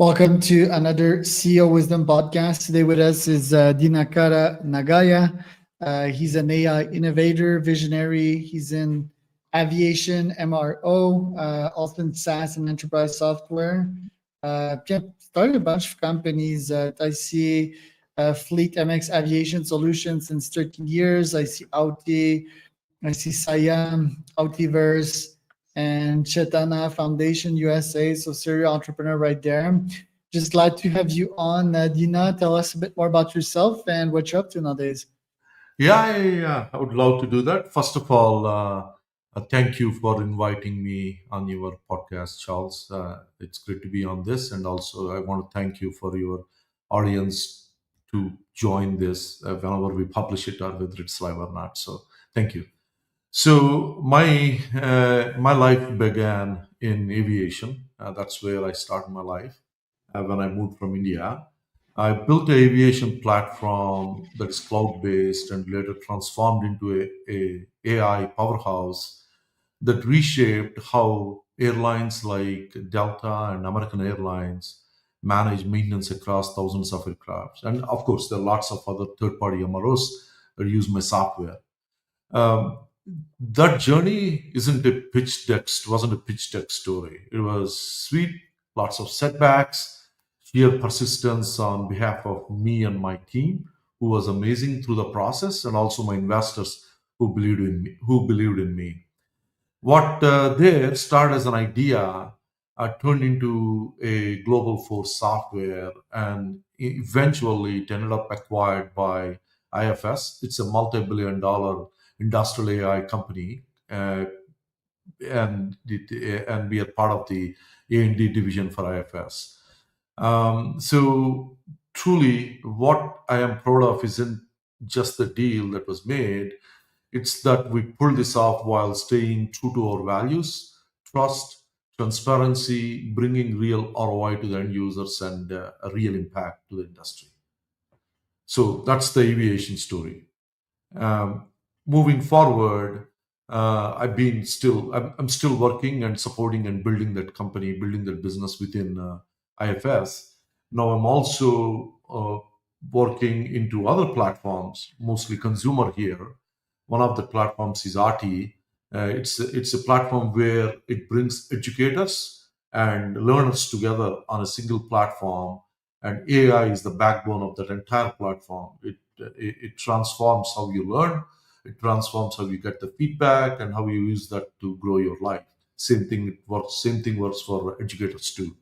Welcome to another CEO Wisdom podcast. Today with us is Dinakara Nagalla. He's an AI innovator, visionary. He's in aviation, MRO, also in SaaS and enterprise software. Started a bunch of companies. I see Fleet MX Aviation Solutions since 13 years. I see Audi. I see Siam, Altiverse, and Chetana Foundation USA. So serial entrepreneur right there. Just glad to have you on. Dina, tell us a bit more about yourself and what you're up to nowadays. Yeah, I would love to do that. First of all, thank you for inviting me on your podcast, Charles. It's great to be on this. And also, I want to thank you for your audience to join this whenever we publish it or whether it's live or not. So, thank you. So, my life began in aviation. That's where I started my life when I moved from India. I built an aviation platform that is cloud-based and later transformed into a AI powerhouse that reshaped how airlines like Delta and American Airlines manage maintenance across thousands of aircraft. And of course, there are lots of other third-party MROs that use my software. Um, that journey isn't a pitch deck, wasn't a pitch deck story. It was sweet, lots of setbacks, sheer persistence on behalf of me and my team, who was amazing through the process, and also my investors who believed in me. What there started as an idea turned into a global force software, and eventually it ended up acquired by IFS. It's a multi-billion-dollar industrial AI company, and we are part of the A&D division for IFS. So truly, what I am proud of isn't just the deal that was made, it's that we pulled this off while staying true to our values: trust, transparency, bringing real ROI to the end users, and a real impact to the industry. So that's the aviation story. Um, Moving forward, I'm still working and supporting and building that company, building that business within IFS. Now I'm also working into other platforms, mostly consumer here. One of the platforms is RT. It's a platform where it brings educators and learners together on a single platform, and AI is the backbone of that entire platform. It transforms how you learn, it transforms how you get the feedback, and how you use that to grow your life. Same thing works for educators too.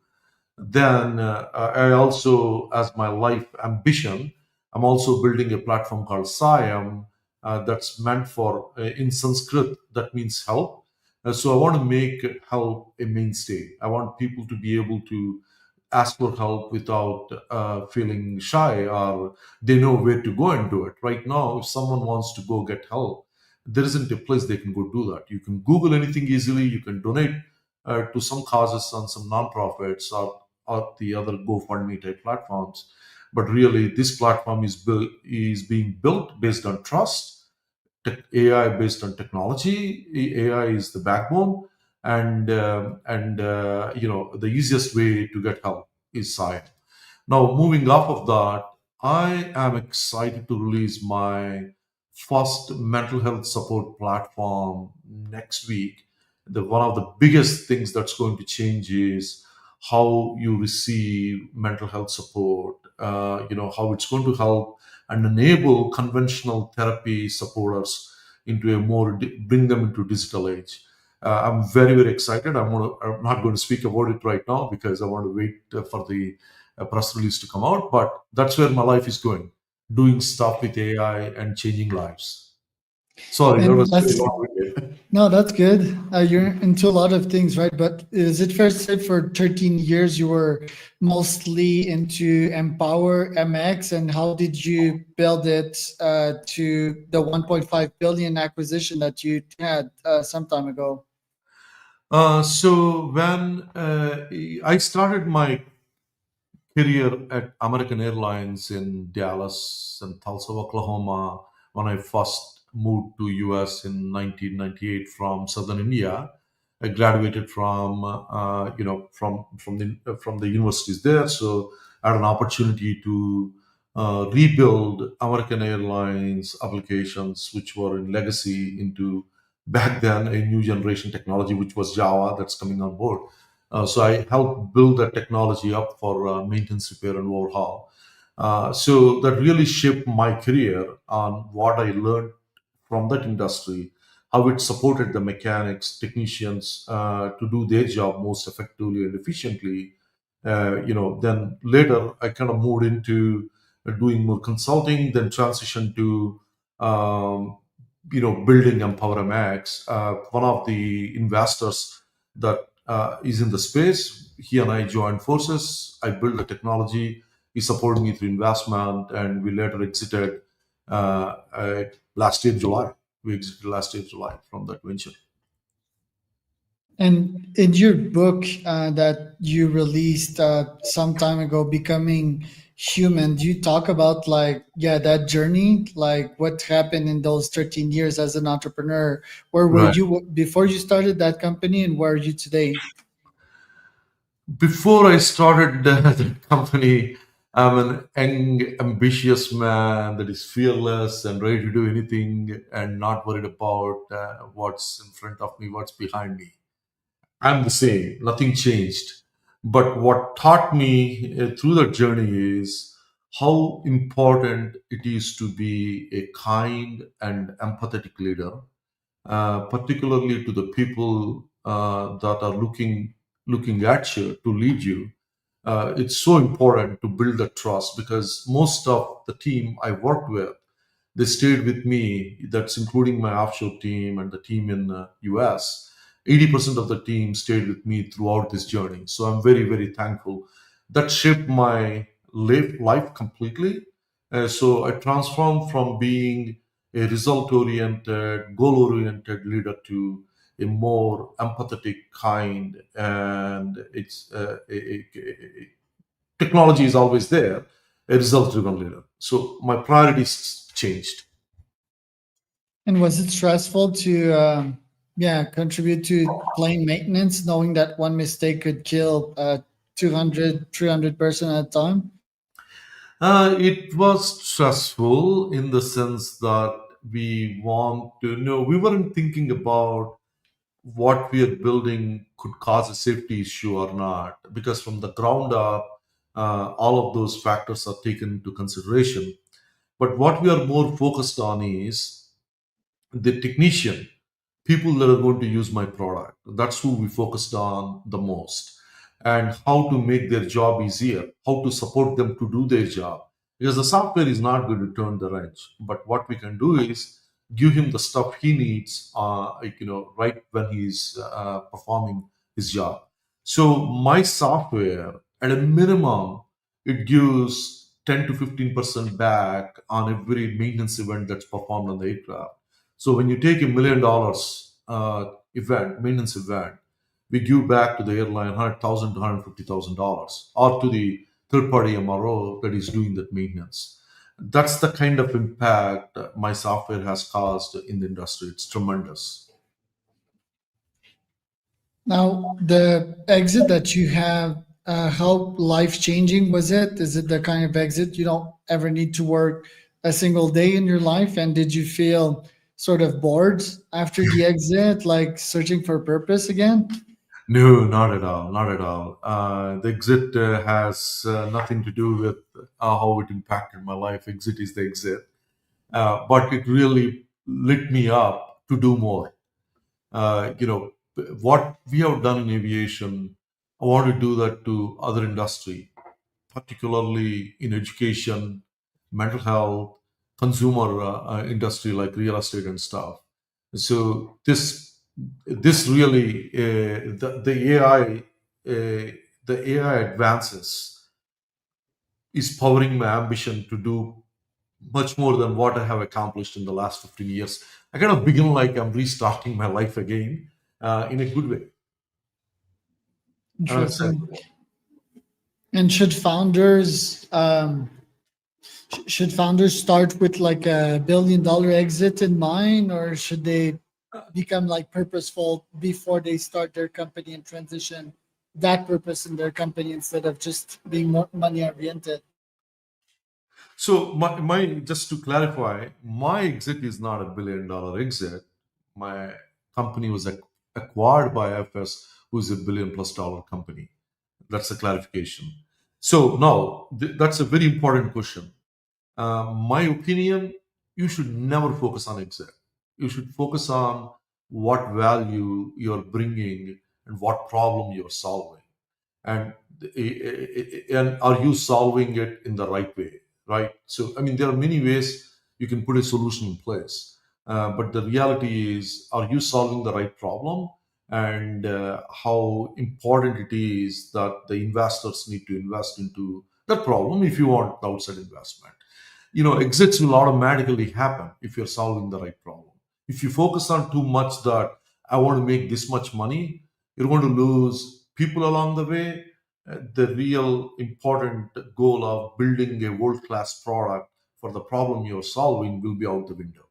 Then I also, as my life ambition, I'm also building a platform called Siam that's meant for, in Sanskrit, that means help. So I want to make help a mainstay. I want people to be able to ask for help without feeling shy, or they know where to go and do it. Right now, if someone wants to go get help, there isn't a place they can go do that. You can Google anything easily, you can donate to some causes on some nonprofits, or the other GoFundMe type platforms. But really, this platform is being built based on trust, AI based on technology. AI is the backbone, and the easiest way to get help is science. Now, moving off of that, I am excited to release my first mental health support platform next week. One of the biggest things that's going to change is how you receive mental health support. How it's going to help and enable conventional therapy supporters into a bring them into digital age. I'm very very excited. I'm not going to speak about it right now because I want to wait for the press release to come out. But that's where my life is going, doing stuff with AI and changing lives. Sorry, that And was very that's long-winded. no, that's good. You're into a lot of things, right? But is it fair to say for 13 years you were mostly into Empower MX, and how did you build it to the 1.5 billion acquisition that you had some time ago? So when I started my career at American Airlines in Dallas and Tulsa, Oklahoma, when I first moved to US in 1998 from Southern India. I graduated from from the universities there, so I had an opportunity to rebuild American Airlines applications, which were in legacy, into back then a new generation technology, which was Java, that's coming on board. So I helped build that technology up for maintenance, repair, and overhaul. So that really shaped my career on what I learned from that industry, how it supported the mechanics, technicians to do their job most effectively and efficiently. Then later I kind of moved into doing more consulting, then transitioned to um, building Empower MX. One of the investors that is in the space, he and I joined forces. I built the technology. He supported me through investment, and we later exited last year July. We exited last year July from that venture. And in your book that you released some time ago, Becoming Human, do you talk about like, yeah, that journey, like what happened in those 13 years as an entrepreneur? Where were Right. you before you started that company, and where are you today? Before I started the company, I'm an young, ambitious man that is fearless and ready to do anything and not worried about what's in front of me, what's behind me. I'm the same, nothing changed. But what taught me through that journey is how important it is to be a kind and empathetic leader, particularly to the people that are looking at you to lead you. It's so important to build that trust because most of the team I worked with, they stayed with me. That's including my offshore team and the team in US. 80% of the team stayed with me throughout this journey. So I'm very, very thankful. That shaped my life completely. So I transformed from being a result oriented, goal oriented leader to a more empathetic, kind, and technology is always there, a result driven leader. So my priorities changed. And was it stressful to, yeah, contribute to plane maintenance, knowing that one mistake could kill 200, 300 person at a time? It was stressful in the sense that we want to know, we weren't thinking about what we are building could cause a safety issue or not, because from the ground up, all of those factors are taken into consideration. But what we are more focused on is the technician, people that are going to use my product. That's who we focused on the most, and how to make their job easier, how to support them to do their job. Because the software is not going to turn the wrench, but what we can do is give him the stuff he needs, right when he's performing his job. So my software, at a minimum, it gives 10 to 15% back on every maintenance event that's performed on the aircraft. So when you take $1 million event, maintenance event, we give back to the airline 100,000 to $150,000, or to the third party MRO that is doing that maintenance. That's the kind of impact my software has caused in the industry. It's tremendous. Now, the exit that you have, how life changing was it? Is it the kind of exit you don't ever need to work a single day in your life? And did you feel sort of bored after the exit, like searching for purpose again? No, not at all. Not at all. The exit has nothing to do with how it impacted my life. Exit is the exit. But it really lit me up to do more. What we have done in aviation, I want to do that to other industry, particularly in education, mental health, consumer industry like real estate and stuff. So this really the AI the AI advances is powering my ambition to do much more than what I have accomplished in the last 15 years. I kind of begin like I'm restarting my life again in a good way. I'm excited. Interesting. And should founders start with like a $1 billion exit in mind, or should they become like purposeful before they start their company and transition that purpose in their company instead of just being more money oriented. So my just to clarify, my exit is not $1 billion exit. My company was acquired by FS, who is $1 billion+ company. That's a clarification. So now that's a very important question. My opinion, you should never focus on exit. You should focus on what value you're bringing and what problem you're solving, and and are you solving it in the right way, right? So I mean, there are many ways you can put a solution in place, but the reality is, are you solving the right problem? And how important it is that the investors need to invest into that problem if you want outside investment. Exits will automatically happen if you're solving the right problem. If you focus on too much that I want to make this much money, you're going to lose people along the way. The real important goal of building a world class product for the problem you're solving will be out the window.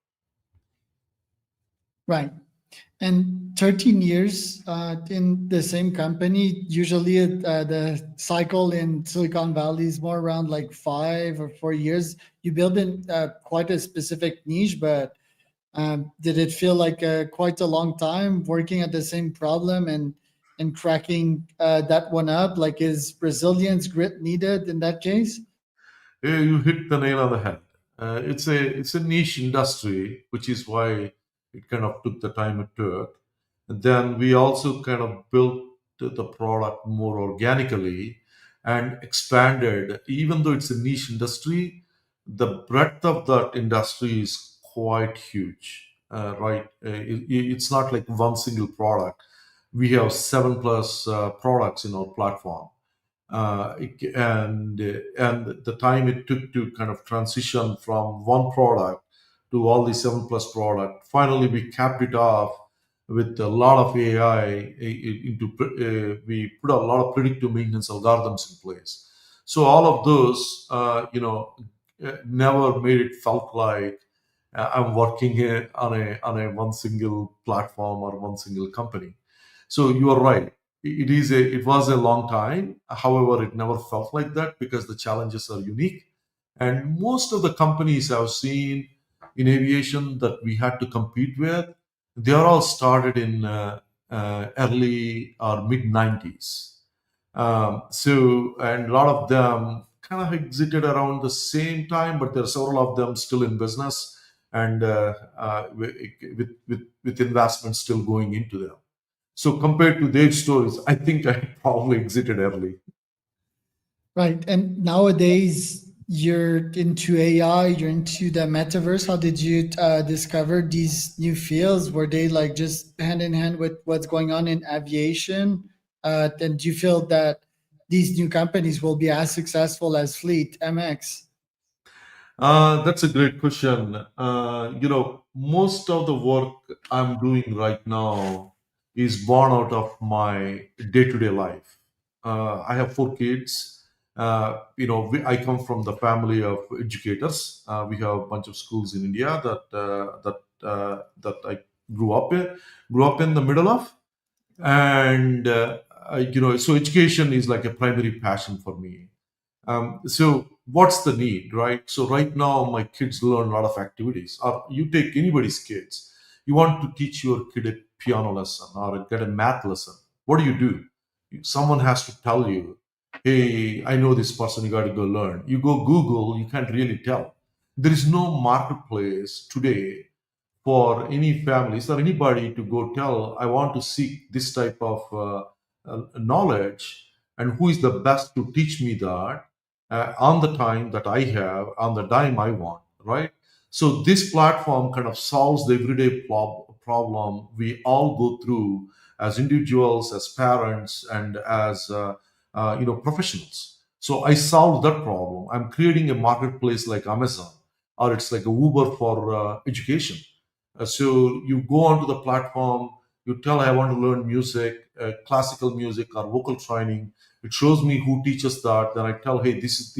Right. And 13 years in the same company, usually the cycle in Silicon Valley is more around like 5 or 4 years. You build in quite a specific niche, but did it feel like quite a long time working at the same problem and cracking that one up? Like, is resilience, grit needed in that case? Yeah, you hit the nail on the head. It's a niche industry, which is why it kind of took the time it took. And then we also kind of built the product more organically and expanded. Even though it's a niche industry, the breadth of that industry is quite huge, right? It's not like one single product. We have seven plus products in our platform, and the time it took to kind of transition from one product to all the seven plus product. Finally, we capped it off with a lot of AI we put a lot of predictive maintenance algorithms in place. So all of those, never made it felt like I'm working here on a one single platform or one single company. So you are right. It was a long time. However, it never felt like that because the challenges are unique. And most of the companies I've seen in aviation that we had to compete with, they are all started in early or mid 90s. And a lot of them kind of exited around the same time, but there are several of them still in business and with investment still going into them. So compared to their stories, I think I probably exited early. Right. And nowadays, you're into AI, you're into the metaverse. How did you discover these new fields? Were they like just hand in hand with what's going on in aviation? And do you feel that these new companies will be as successful as Fleet MX? That's a great question. Most of the work I'm doing right now is born out of my day-to-day life. I have four kids. I come from the family of educators. We have a bunch of schools in India that I grew up in the middle of, and so education is like a primary passion for me. So what's the need, right? So right now my kids learn a lot of activities. Or you take anybody's kids, you want to teach your kid a piano lesson or get a math lesson. What do? Someone has to tell you, hey, I know this person, you got to go learn. You go Google, you can't really tell. There is no marketplace today for any families or anybody to go tell, I want to seek this type of knowledge, and who is the best to teach me that on the time that I have, on the dime I want, right? So this platform kind of solves the everyday problem we all go through as individuals, as parents, and as professionals. So I solved that problem. I'm creating a marketplace like Amazon, or it's like a Uber for education. So you go onto the platform, you tell I want to learn music, classical music or vocal training. It shows me who teaches that. Then I tell, hey, this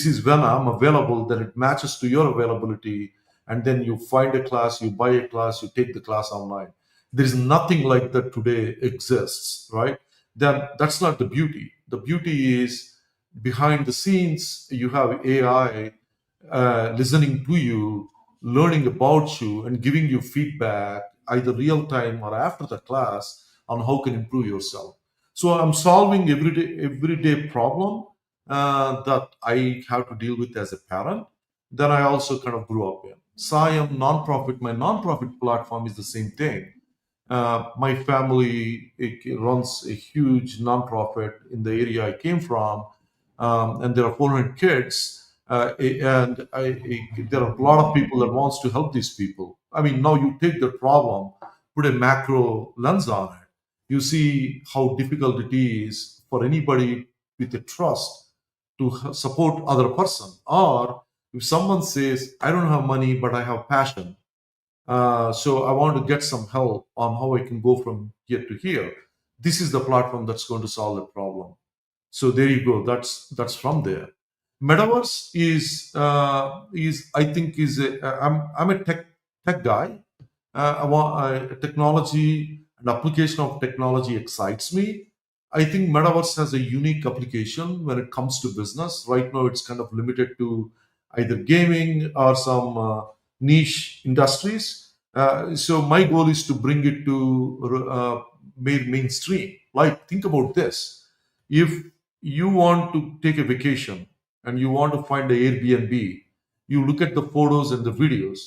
is when I'm available. Then it matches to your availability, and then you find a class, you buy a class, you take the class online. There is nothing like that today exists, right? Then that's not the beauty. The beauty is behind the scenes, you have AI listening to you, learning about you, and giving you feedback either real time or after the class on how can improve yourself. So I'm solving everyday problem that I have to deal with as a parent. Then I also kind of grew up in. Siam nonprofit, my nonprofit platform is the same thing. My family runs a huge nonprofit in the area I came from, and there are 400 kids, and there are a lot of people that wants to help these people. I mean, now you take the problem, put a macro lens on it, you see how difficult it is for anybody with a trust to support other person. Or if someone says, "I don't have money, but I have passion." So I want to get some help on how I can go from here to here. This is the platform that's going to solve the problem. So there you go. That's from there. Metaverse is I think is I'm a tech guy. I want technology and application of technology excites me. I think metaverse has a unique application when it comes to business. Right now, it's kind of limited to either gaming or some niche industries. So my goal is to bring it to mainstream. Like think about this: if you want to take a vacation and you want to find an Airbnb, you look at the photos and the videos.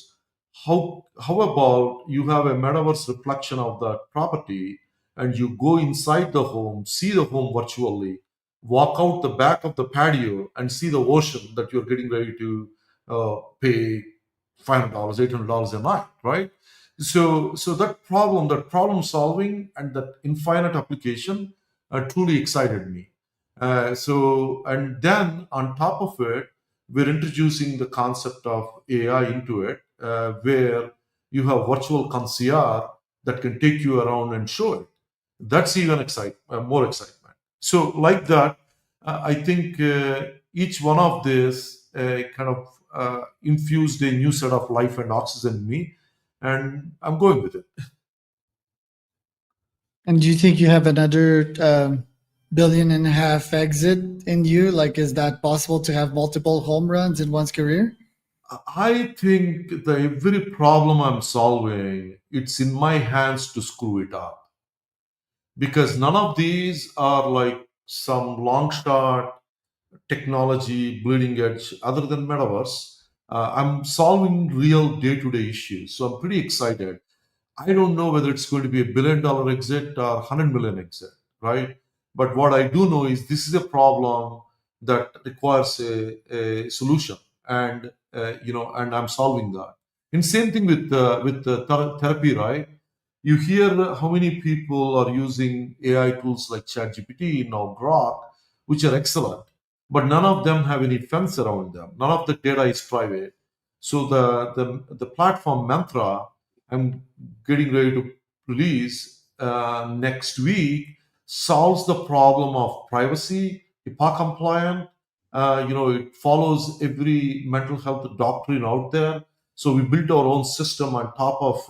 How about you have a metaverse reflection of that property and you go inside the home, see the home virtually, walk out the back of the patio and see the ocean that you're getting ready to pay $500, $800 a night, right? So that problem solving and that infinite application truly excited me. And then on top of it, we're introducing the concept of AI into it, where you have virtual concierge that can take you around and show it. That's even more excitement. So like that, I think each one of this kind of infused a new set of life and oxygen in me, and I'm going with it. And do you think you have another billion and a half exit in you? Like, is that possible to have multiple home runs in one's career? I think the every problem I'm solving, it's in my hands to screw it up because none of these are like some long shot technology bleeding edge other than metaverse. I'm solving real day-to-day issues, so I'm pretty excited. I don't know whether it's going to be $1 billion exit or 100 million exit, right? But what I do know is this is a problem that requires a solution, and and I'm solving that. And same thing with the therapy, right? You hear how many people are using AI tools like ChatGPT, now Grok, which are excellent, but none of them have any fence around them. None of the data is private. So the platform Mantra I'm getting ready to release next week solves the problem of privacy, HIPAA compliant. It follows every mental health doctrine out there. So we built our own system on top of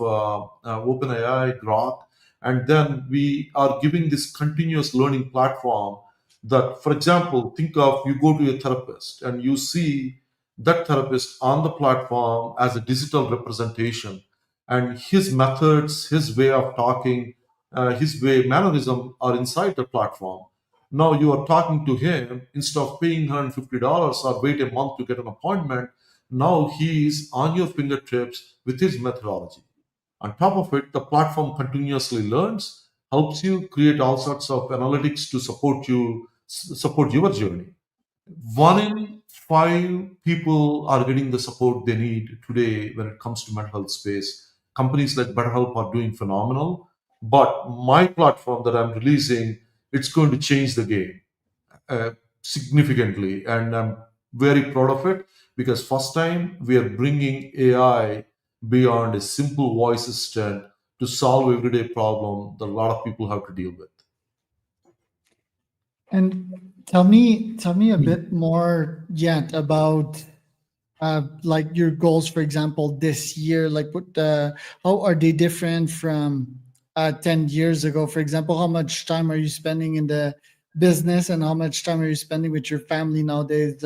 OpenAI, Grok, and then we are giving this continuous learning platform that, for example, think of you go to a therapist and you see that therapist on the platform as a digital representation, and his methods, his way of talking, his way mannerism are inside the platform. Now you are talking to him instead of paying $150 or wait a month to get an appointment. Now he is on your fingertips with his methodology. On top of it, the platform continuously learns, helps you create all sorts of analytics to support your journey. 1 in 5 people are getting the support they need today when it comes to mental health space. Companies like BetterHelp are doing phenomenal, but my platform that I'm releasing, it's going to change the game uh, significantly, and I'm very proud of it because first time we are bringing AI beyond a simple voice assistant to solve everyday problem that a lot of people have to deal with. And tell me a bit more yet about like your goals, for example, this year? Like, how are they different from 10 years ago? For example, how much time are you spending in the business, and how much time are you spending with your family nowadays?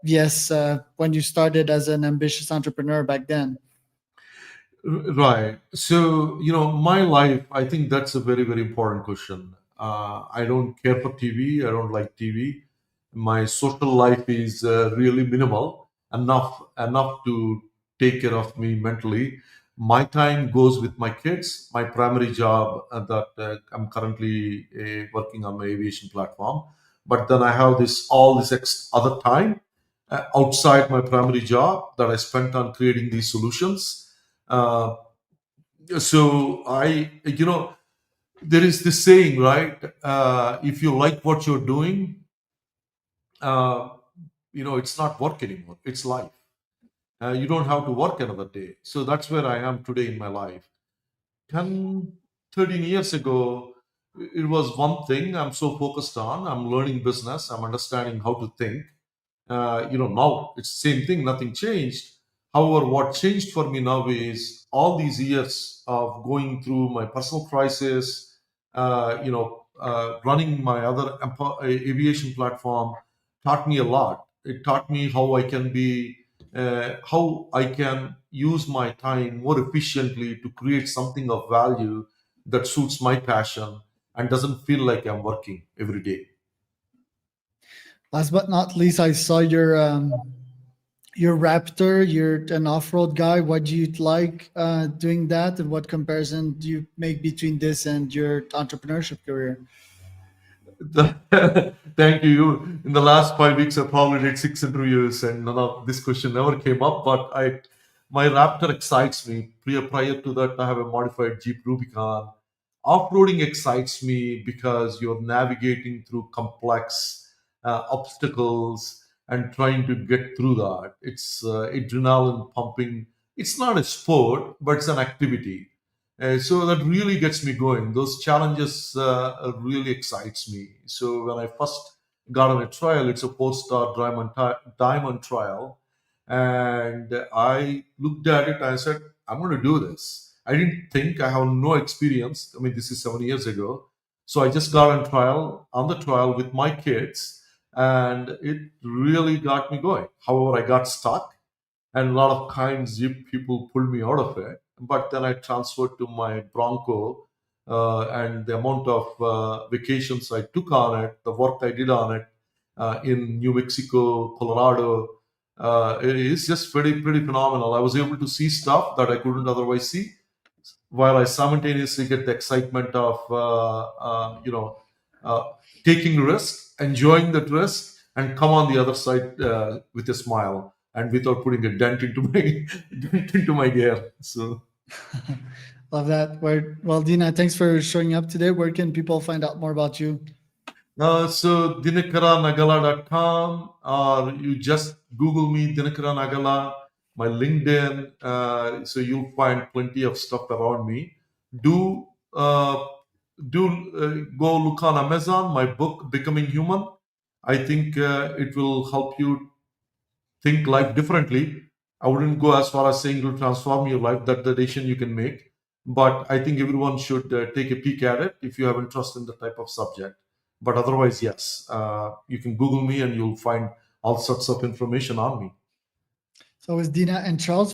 Yes, when you started as an ambitious entrepreneur back then. Right. So, my life, I think that's a very, very important question. I don't care for TV. I don't like TV. My social life is really minimal, enough to take care of me mentally. My time goes with my kids, my primary job that I'm currently working on my aviation platform. But then I have other time outside my primary job that I spent on creating these solutions. Uh, so there is this saying, right? If you like what you're doing, uh, it's not work anymore, it's life. You don't have to work another day. So that's where I am today in my life. 10, 13 years ago, it was one thing I'm so focused on. I'm learning business, I'm understanding how to think. Now it's the same thing, nothing changed. However, what changed for me now is all these years of going through my personal crisis, running my other aviation platform taught me a lot. It taught me how I can use my time more efficiently to create something of value that suits my passion and doesn't feel like I'm working every day. Last but not least, I saw your Raptor. You're an off-road guy. What do you like doing that, and what comparison do you make between this and your entrepreneurship career? Thank you. In the last 5 weeks, I probably did 6 interviews, and none of this question never came up. But my Raptor excites me. Prior to that, I have a modified Jeep Rubicon. Off-roading excites me because you're navigating through complex obstacles and trying to get through that. It's adrenaline pumping. It's not a sport, but it's an activity. So that really gets me going. Those challenges really excites me. So when I first got on a trial, it's a four-star diamond trial, and I looked at it and I said, I'm going to do this. I didn't think, I have no experience. I mean, this is 7 years ago. So I just got on the trial with my kids, and it really got me going. However, I got stuck, and a lot of times people pulled me out of it. But then I transferred to my Bronco, and the amount of vacations I took on it, the work I did on it in New Mexico, Colorado, it is just pretty phenomenal. I was able to see stuff that I couldn't otherwise see, while I simultaneously get the excitement of uh, taking risk, enjoying that risk, and come on the other side with a smile and without putting a dent into my dent into my gear. So. Love that. Well, Dina, thanks for showing up today. Where can people find out more about you? So dinakaranagalla.com, or you just Google me, Dinakara Nagalla, my LinkedIn. So you'll find plenty of stuff around me. Do uh, go look on Amazon. My book, Becoming Human. I think it will help you think life differently. I wouldn't go as far as saying it will transform your life. That the decision you can make. But I think everyone should take a peek at it if you have interest in the type of subject. But otherwise, yes, you can Google me and you'll find all sorts of information on me. So it's Dina and Charles.